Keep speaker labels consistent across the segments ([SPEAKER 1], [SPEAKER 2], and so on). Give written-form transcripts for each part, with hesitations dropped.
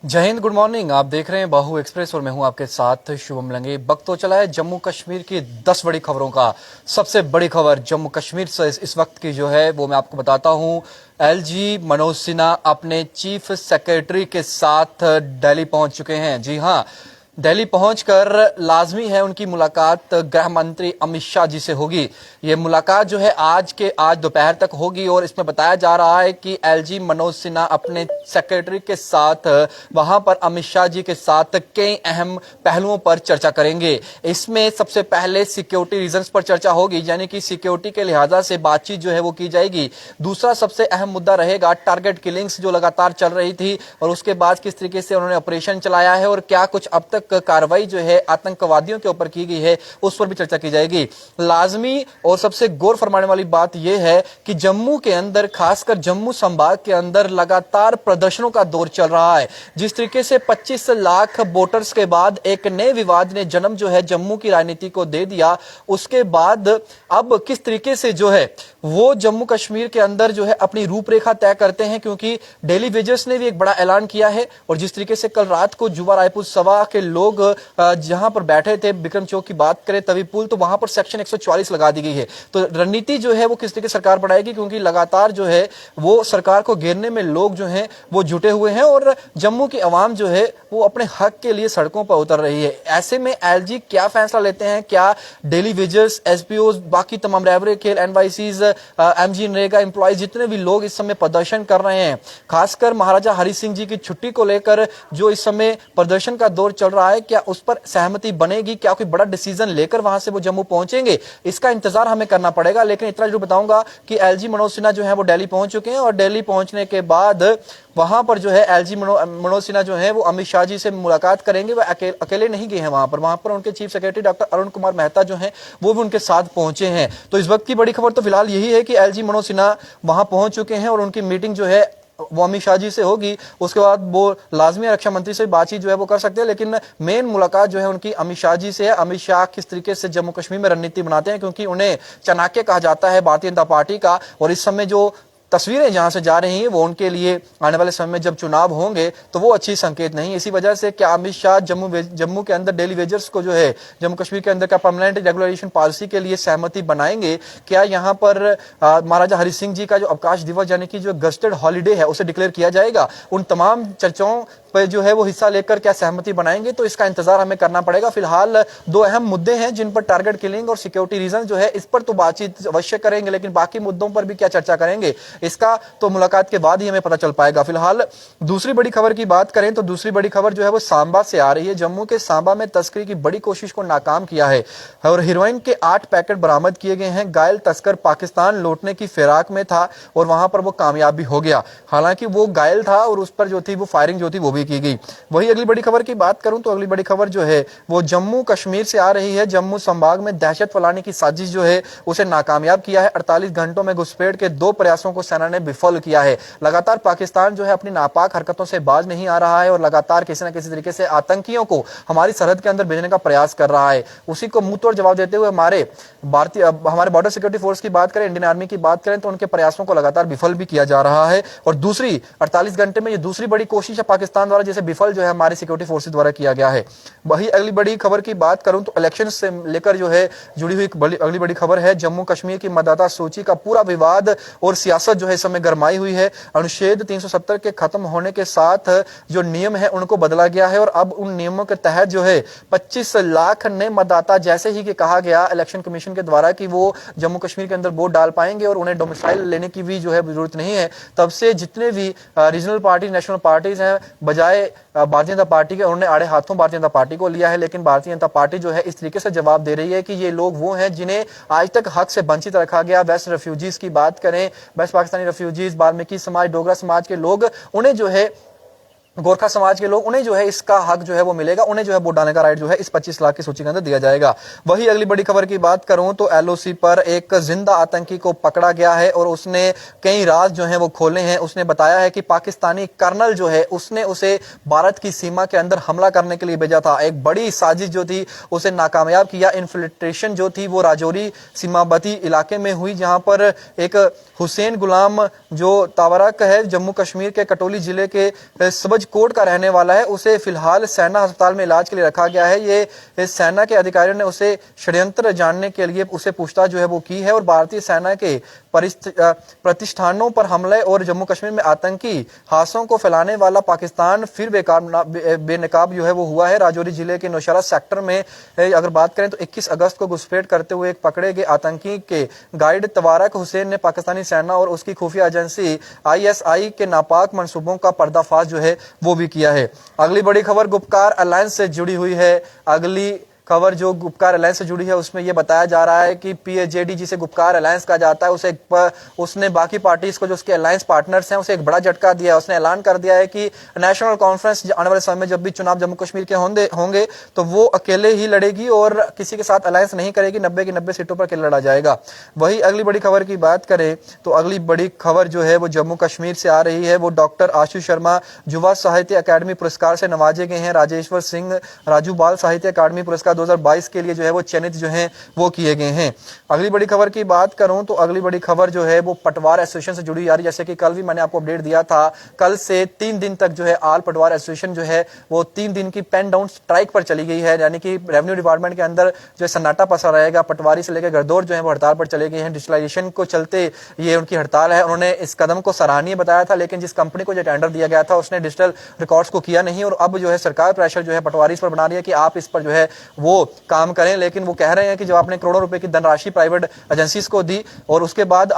[SPEAKER 1] जय Hind, good morning. आप देख रहे हैं बाहु एक्सप्रेस और मैं हूं आपके साथ शुभम लंगे। वक्त तो चला है जम्मू कश्मीर की 10 बड़ी खबरों का। सबसे बड़ी खबर जम्मू कश्मीर से इस वक्त की जो है वो मैं आपको बताता हूं। एलजी मनोज सिन्हा अपने चीफ सेक्रेटरी के साथ दिल्ली पहुंच चुके हैं। जी हां, दिल्ली पहुंचकर लाजमी है उनकी मुलाकात गृह मंत्री अमित शाह जी से होगी। ये मुलाकात जो है आज दोपहर तक होगी और इसमें बताया जा रहा है कि एलजी मनोज सिन्हा अपने सेक्रेटरी के साथ वहां पर अमित शाह जी के साथ कई अहम पहलुओं पर चर्चा करेंगे। इसमें सबसे पहले सिक्योरिटी रीजंस पर चर्चा होगी, यानी कि सिक्योरिटी के लिहाजा से बातचीत जो है वो की जाएगी। दूसरा सबसे अहम मुद्दा रहेगा टारगेट किलिंग्स जो लगातार चल रही थी और उसके बाद किस तरीके से उन्होंने ऑपरेशन चलाया है और क्या कुछ अब तक कार्रवाई जो है आतंकवादियों के ऊपर की गई है उस पर भी चर्चा की जाएगी। लाजमी और सबसे गौर फरमाने वाली बात यह है कि जम्मू के अंदर, खासकर जम्मू संभाग के अंदर लगातार प्रदर्शनों का दौर चल रहा है। जिस तरीके से 25 लाख वोटर्स के बाद एक नए विवाद ने जन्म जो है जम्मू की राजनीति को दे दिया, उसके बाद अब किस तरीके से जो है वो जम्मू कश्मीर के अंदर जो है अपनी रूपरेखा तय करते हैं, क्योंकि डेली वेजर्स ने भी एक बड़ा ऐलान किया है। और जिस तरीके से कल रात को जुबा रायपुर सभा के लोग जहां पर बैठे थे, बिक्रम चौक की बात करें तवी पुल, तो वहां पर सेक्शन 144 लगा दी गई है। तो रणनीति जो है वो किस तरीके सरकार बढ़ाएगी, क्योंकि लगातार जो है वो सरकार को घेरने में लोग जो हैं वो जुटे हुए हैं और जम्मू की आवाम जो है वो अपने हक के लिए सड़कों पर उतर रही है। ऐसे में एलजी क्या फैसला लेते हैं, क्या डेली वेजर्स, एसपीओ, बाकी तमाम रेवरे खेल, एनवाईसीज, एमजी नरेगा एम्प्लॉयज, जितने भी लोग इस समय प्रदर्शन कर रहे हैं, खासकर महाराजा हरि सिंह जी की छुट्टी को लेकर जो इस समय प्रदर्शन का दौर चल रहा है, क्या उस पर सहमति बनेगी, क्या कोई बड़ा डिसीजन लेकर वहां से वो जम्मू पहुंचेंगे, इसका इंतजार हमें करना पड़ेगा। लेकिन इतना जरूर बताऊंगा कि एलजी मनोज सिन्हा जो है वो दिल्ली पहुंच चुके हैं और दिल्ली पहुंचने के बाद वहां पर जो है एलजी मनोज सिन्हा जो है वो अमित शाह जी से मुलाकात करेंगे। वह अकेले नहीं गए हैं वहां पर उनके chief secretary doctor Arun Kumar Mehta जो हैं वो भी उनके साथ पहुंचे हैं। तो इस वक्त की बड़ी खबर तो फिलहाल यही है कि एलजी मनोज सिन्हा वहां पहुंच चुके हैं और उनकी मीटिंग जो है वो अमित शाह जी से होगी। उसके बाद वो लाजमी रक्षा मंत्री से बातचीत जो है वो कर सकते हैं, लेकिन मेन मुलाकात जो है उनकी अमित शाह जी से है। अमित शाह किस तरीके से जम्मू कश्मीर में रणनीति बनाते हैं, क्योंकि उन्हें चाणक्य कहा जाता है भारतीय जनता पार्टी का, और इस समय जो तस्वीरें जहां से जा रही हैं वो उनके लिए आने वाले समय में जब चुनाव होंगे तो वो अच्छी संकेत नहीं। इसी वजह से क्या अमित शाह जम्मू के अंदर डेली वेजर्स को जो है जम्मू कश्मीर के अंदर का परमानेंट रेगुलेशन पॉलिसी के लिए सहमति बनाएंगे? क्या यहां पर महाराजा हरि सिंह जी का जो अवकाश दिवस यानी कि जो गस्टेड हॉलीडे है उसे डिक्लेयर किया जाएगा? उन तमाम चर्चाओं पर जो है वो हिस्सा लेकर क्या सहमति बनाएंगे, तो इसका इंतजार हमें करना पड़ेगा। फिलहाल दो अहम मुद्दे हैं जिन पर टारगेट किलिंग और सिक्योरिटी रीजन जो है इस पर तो बातचीत अवश्य करेंगे, लेकिन बाकी मुद्दों पर भी क्या चर्चा करेंगे इसका तो मुलाकात के बाद ही हमें पता चल पाएगा। फिलहाल दूसरी बड़ी खबर की बात करें तो दूसरी बड़ी खबर जो है वो सांबा से आ रही है। जम्मू के सांबा में तस्करी की बड़ी कोशिश को नाकाम किया है और हीरोइन के 8 पैकेट बरामद किए गए हैं। घायल तस्कर पाकिस्तान लौटने की फिराक में था और वहां पर वो कामयाब भी हो गया। हालांकि वो घायल था और उस पर जो थी वो फायरिंग जो थी वो भी की गई। वही अगली बड़ी खबर की बात करूं तो अगली बड़ी खबर जो है वो जम्मू कश्मीर से आ रही है। जम्मू संभाग में दहशत फैलाने की साजिश जो है उसे नाकामयाब किया है। 48 घंटों में घुसपैठ के 2 प्रयासों को सेना ने विफल किया है। लगातार पाकिस्तान जो है अपनी नापाक हरकतों से बाज नहीं आ रहा है और लगातार किसी न किसी तरीके से आतंकियों को हमारी सरहद के अंदर भेजने का प्रयास कर रहा है। उसी को मुंह तोड़ जवाब देते हुए हमारे बॉर्डर सिक्योरिटी फोर्स की बात करें, इंडियन आर्मी की बात करें, तो उनके प्रयासों को लगातार विफल भी किया जा रहा है। और दूसरी 48 घंटे में ये दूसरी बड़ी कोशिश है पाकिस्तान द्वारा, जिसे विफल जो है हमारी सिक्योरिटी फोर्सेस द्वारा किया गया है। वही अगली बड़ी खबर की बात करूं तो इलेक्शन से लेकर जो है जुड़ी हुई अगली बड़ी खबर है। जम्मू कश्मीर की मतदाता सूची का पूरा विवाद और सियासत जो है इस समय गरमाई हुई है। अनुच्छेद 370 के खत्म होने के साथ जो नियम है उनको बदला गया है और अब उन नियमों के तहत जो है 25 लाख नए मतदाता, जैसे ही कि कहा गया इलेक्शन कमीशन के द्वारा कि वो जम्मू कश्मीर के अंदर वोट डाल पाएंगे और उन्हें डोमिसाइल लेने की भी जो है जरूरत नहीं है। तब से जितने भी रीजनल पार्टी, नेशनल पार्टीज हैं, बजाय भारतीय जनता पार्टी के उन्होंने आड़े हाथों भारतीय जनता पार्टी को लिया है। लेकिन भारतीय जनता पार्टी जो है इस तरीके से जवाब दे रही है कि ये लोग वो हैं जिन्हें आज तक हक से वंचित रखा गया। वेस्ट रेफ्यूजीज की बात करें, वेस्ट पाकिस्तानी रेफ्यूजीज, वाल्मीकि समाज, डोगरा समाज के लोग, उन्हें जो है गोरखा समाज के लोग, उन्हें जो है इसका हक जो है वो मिलेगा, उन्हें जो है वोट डालने का राइट जो है इस 25 लाख की सूची के अंदर दिया जाएगा। वही अगली बड़ी खबर की बात करूं तो एलओसी पर एक जिंदा आतंकी को पकड़ा गया है और उसने कई राज जो है वो खोले हैं। उसने बताया है कि पाकिस्तानी कर्नल जो है उसने उसे भारत की सीमा के अंदर हमला करने के लिए भेजा था। एक बड़ी साजिश जो थी उसे नाकामयाब किया। इन्फिल्ट्रेशन जो थी वो राजौरी सीमावर्ती इलाके में हुई, जहां पर एक हुसैन गुलाम जो तावरक है जम्मू कश्मीर के कटोली जिले के सबज कोट का रहने वाला है, उसे फिलहाल सेना अस्पताल में इलाज के लिए रखा गया है। ये सेना के अधिकारियों ने उसे षड्यंत्र जानने के लिए उसे पूछताछ जो है वो की है और भारतीय सेना के प्रतिष्ठानों पर हमले और जम्मू कश्मीर में आतंकी हादसों को फैलाने वाला पाकिस्तान फिर बेनकाब जो है वो हुआ है। राजौरी जिले के नौशहरा सेक्टर में अगर बात करें तो 21 अगस्त को घुसपैठ करते हुए एक पकड़े गए आतंकी के गाइड तवारक हुसैन ने पाकिस्तानी सेना और उसकी खुफिया एजेंसी ISI के नापाक मंसूबों का पर्दाफाश जो है वो भी किया है। अगली बड़ी खबर गुपकार अलायंस से जुड़ी हुई है। अगली खबर जो गुपकार अलायंस से जुड़ी है उसमें यह बताया जा रहा है कि PAJD जिसे गुपकार अलायंस कहा जाता है उसने बाकी पार्टीज को जो उसके अलायंस पार्टनर्स हैं उसे एक बड़ा झटका दिया है। उसने ऐलान कर दिया है कि नेशनल कॉन्फ्रेंस आने वाले समय में जब भी चुनाव जम्मू कश्मीर के होंगे तो वो अकेले ही लड़ेगी और किसी के साथ अलायंस नहीं करेगी। 90 की 90 सीटों पर अकेले लड़ा जाएगा। वही अगली बड़ी खबर की बात करें तो अगली बड़ी खबर जो है वो जम्मू कश्मीर से आ रही है। वो डॉक्टर आशु शर्मा युवा साहित्य अकादमी पुरस्कार से नवाजे गए हैं। राजेश्वर सिंह राजू बाल साहित्य अकादमी पुरस्कार 2022 के लिए जो है वो चयनित जो है वो किए गए हैं। अगली बड़ी खबर की बात करूं तो अगली बड़ी खबर जो है वो पटवार एसोसिएशन से जुड़ी आ रही है। जैसे कि कल भी मैंने आपको अपडेट दिया था, कल से 3 दिन तक जो है आल पटवार एसोसिएशन जो है वो 3 दिन की पेन डाउन स्ट्राइक पर चली गई है। यानी कि रेवेन्यू डिपार्टमेंट के अंदर जो है सन्नाटा पसा रहेगा। पटवारी से लेकर गरदौर जो है वो हड़ताल पर चले गए हैं। डिजिटलाइजेशन को चलते ये उनकी हड़ताल है। उन्होंने इस कदम को सराहनीय बताया था, लेकिन जिस कंपनी को जो टेंडर दिया गया था उसने डिजिटल रिकॉर्ड्स को किया नहीं और अब जो है सरकार प्रेशर जो है पटवारी पर बना रही है कि आप इस पर जो है वो काम करें। लेकिन वो कह रहे हैं कि जब आपने करोड़ों रुपए की धनराशि प्राइवेट एजेंसीज को दी और उसके बाद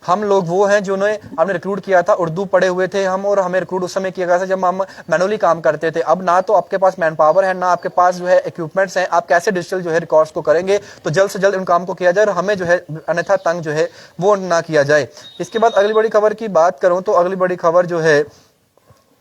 [SPEAKER 1] हम लोग वो हैं जिन्होंने आपने रिक्रूट किया था, उर्दू पढ़े हुए थे हम और हमें रिक्रूट उस समय किया गया था जब हम मैनुअली काम करते थे। अब ना तो आपके पास मैन पावर है ना आपके पास जो है इक्विपमेंट्स हैं, आप कैसे डिजिटल जो है रिकॉर्ड्स को करेंगे? तो जल्द से जल्द इन काम को किया जाए और हमें जो है अन्यथा तंग जो है वो ना किया जाए। इसके बाद अगली बड़ी खबर की बात करूं तो अगली बड़ी खबर जो है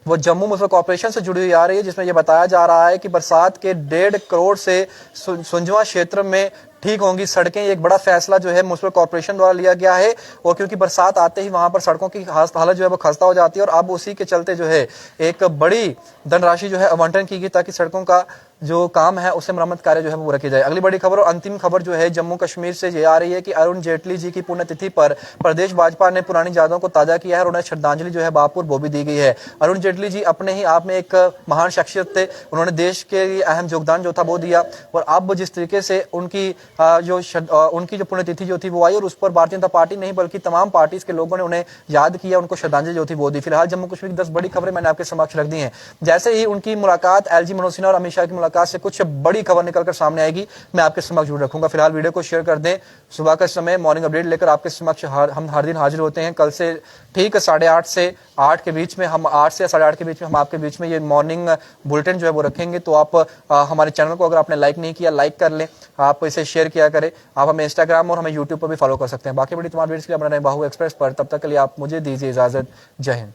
[SPEAKER 1] वो जम्मू मुन्सिपल कॉर्पोरेशन से जुड़ी हुई आ रही है, जिसमें यह बताया जा रहा है कि बरसात के 1.5 करोड़ से सुंजवा क्षेत्र में ठीक होंगी सड़कें। एक बड़ा फैसला जो है मुन्सिपल कॉर्पोरेशन द्वारा लिया गया है और क्योंकि बरसात आते ही वहां पर सड़कों की हालत जो है वो खस्ता हो जाती है और अब उसी के चलते जो है एक बड़ी धनराशि जो है आवंटन की गई ताकि सड़कों का जो काम है उससे मरम्मत कार्य जो है वो रखी जाए। अगली बड़ी खबर और अंतिम खबर जो है जम्मू कश्मीर से ये आ रही है कि अरुण जेटली जी की पुण्यतिथि पर प्रदेश भाजपा ने पुरानी यादों को ताजा किया है और उन्हें श्रद्धांजलि जो है बापुर बोबी दी गई है। अरुण जेटली जी अपने ही आप में एक महान शख्सियत थे। उन्होंने देश के लिए अहम योगदान जो था वो दिया और अब जिस तरीके से उनकी जो पुण्यतिथि जो थी वो आई और उस पर भारतीय जनता पार्टी नहीं बल्कि तमाम पार्टीज के लोगों ने उन्हें याद किया, उनको श्रद्धांजलि जो थी वो दी। फिलहाल जम्मू कश्मीर की 10 बड़ी खबरें मैंने आपके समक्ष रख दी हैं। जैसे ही उनकी मुलाकात LG मनोज सिन्हा और अमित शाह की मुलाकात से कुछ बड़ी खबर निकलकर सामने आएगी मैं आपके समक्ष जरूर रखूंगा। फिलहाल वीडियो को शेयर कर दें। सुबह का समय मॉर्निंग अपडेट लेकर आपके समक्ष हम हर दिन हाजिर होते हैं। कल से ठीक 8:30 से 8 के बीच में हम 8 से 8:30 के बीच में हम आपके बीच में ये मॉर्निंग बुलेटिन जो है वो रखेंगे। तो आप हमारे चैनल को अगर आपने लाइक नहीं किया लाइक कर लें, आप इसे शेयर किया करें। आप हमें इंस्टाग्राम और हमें यूट्यूब पर भी फॉलो कर सकते हैं। बाकी बड़ी तमाम वीडियोस के लिए बना रहे बाहू एक्सप्रेस पर। तब तक के लिए आप मुझे दीजिए इजाजत। जय हिंद।